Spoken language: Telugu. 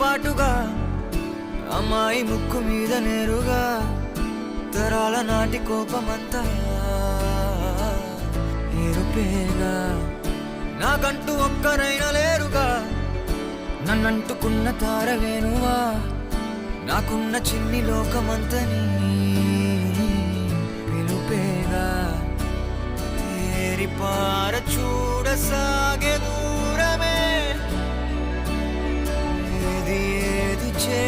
పాటుగా అమ్మాయి ముక్కు మీద నేరుగా తరాల నాటి కోపమంతా ఏరుపేగా నాకంటూ ఒక్కరైనా లేరుగా నన్నంటుకున్న తారవేనువా నాకున్న చిన్ని లోకమంతని పిలుపేగా తేరిపార చూడసాగే దూరమే ఏది ఏది చే